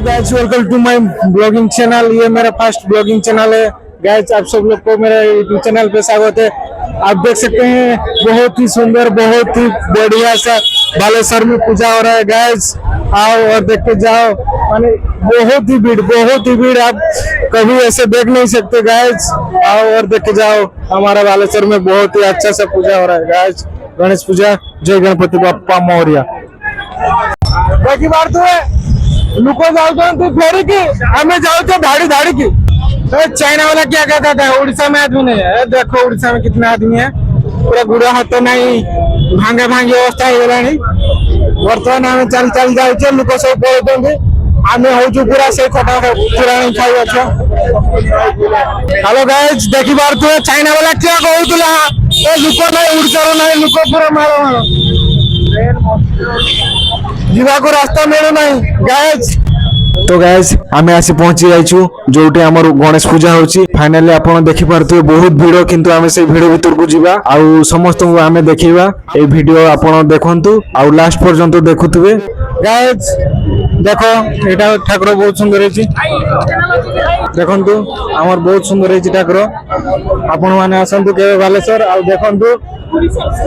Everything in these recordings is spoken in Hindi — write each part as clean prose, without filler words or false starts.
Hello guys, welcome to my blogging channel. ये मेरा फर्स्ट ब्लॉगिंग चैनल है गाइस। आप सब लोग को मेरे यूट्यूब चैनल पे स्वागत है। आप देख सकते हैं बहुत ही सुंदर, बहुत ही बढ़िया सा बालेश्वर में पूजा हो रहा है गाइस। आओ और देख के जाओ। माने बहुत ही भीड़ आप कभी ऐसे देख नहीं सकते गाइस। आओ और देख के जाओ। हमारा बालेश्वर में बहुत ही अच्छा सा पूजा हो रहा है गाइस। गणेश पूजा। जय गणपति बप्पा मौर्य। बाकी बार तो लुको जाओ फेरी की, हमें जाओ तो धाड़ी धाड़ी की। चाइना वाला क्या कहता है, उड़ीसा में आदमी नहीं है। देखो उड़ीसा में कितने आदमी है। पूरा गुड़ा हाथ नहीं भांगे भांगे अवस्था हो बर्तमान आम चल चल जाऊे लोक सब पड़े आम हूँ पूरा से कटा पूरा खाई अच्छा। हेलो गाइस, देखी पारे चाइना वाला क्या कहूला लोक ना उड़ीसा ना लोक पूरा मार मार जीवाको रास्ता मिलू नहीं गाइस। तो गाइस आमे आसी पहुंची जाइछु जोटे हमर गणेश पूजा होची। फाइनली आपण देखि पारथु बहुत भीड़, किंतु आमे से भीड़ भीतर को जीवा आउ समस्त को आमे देखिबा। ए वीडियो आपण देखंतु आउ लास्ट पर्यंत देखुथबे गाइस। देखो एटा ठाकुर बहुत सुंदर है। देखंतु हमर बहुत सुंदर है ठाकुर। आपण माने आसंतु के बालेश्वर आउ देखंतु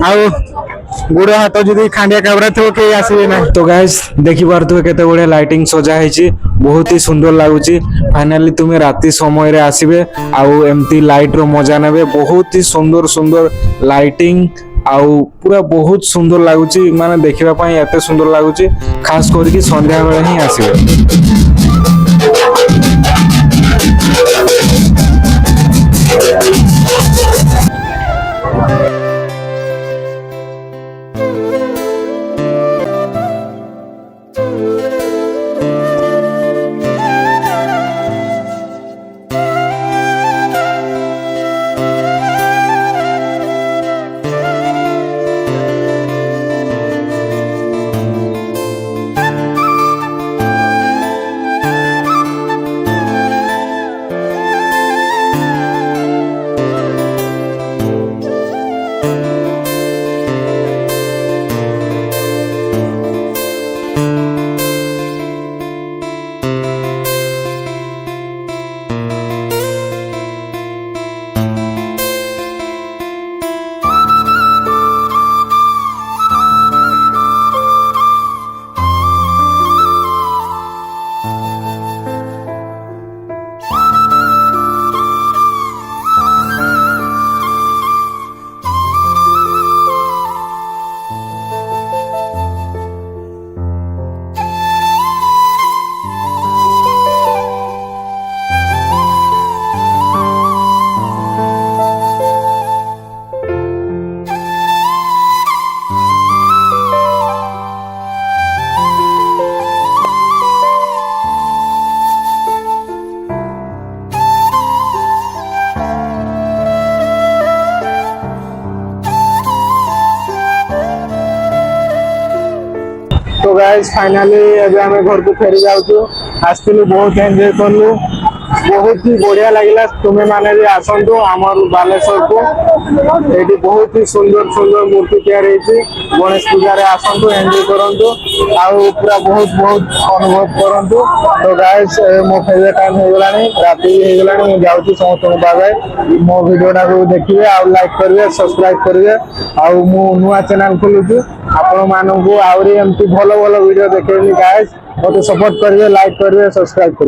आउ गुड़ हाथ जदि खांडिया काबरा थो के आसीबे ना। तो गाइस देखि पारथु केते बढिया लाइटिंग सजा हैछि, बहुत ही सुंदर लागुची। फाइनली तुमे राती समय रे आसीबे आउ एमती लाइट रो मजा नेबे। बहुत ही सुंदर सुंदर लाइटिंग आउ पूरा बहुत सुंदर लागुची। माने देखिबा पई एते सुंदर लागुची। खास करके संध्या बेला ही आसीबे। तो गाइस फाइनली अभी आम घर को फेरी जाऊँ। आसलु बहुत एंजॉय कलु, बहुत ही बढ़िया लगे। तुम्हें माने भी आसतु आमर बालेश्वर को। ये बहुत ही सुंदर सुंदर मूर्ति तैयार होती। गणेश पूजा आसतु एंजॉय करूँ आउ पूरा बहुत अनुभव करूँ। तो गाइस मो फेरिया टाइम हो गला, राति हो गला। मुझे जाऊँ समस्त बाय। मो वीडियोटा को देखिए आउ लाइक करेंगे, सब्सक्राइब करेंगे। आउ मु नुआ चैनल खोलुछु आपण मानू आहरी एमती भल भल वीडियो देखेबी गाइस। मते सपोर्ट करेंगे, लाइक करेंगे, सब्सक्राइब करेंगे।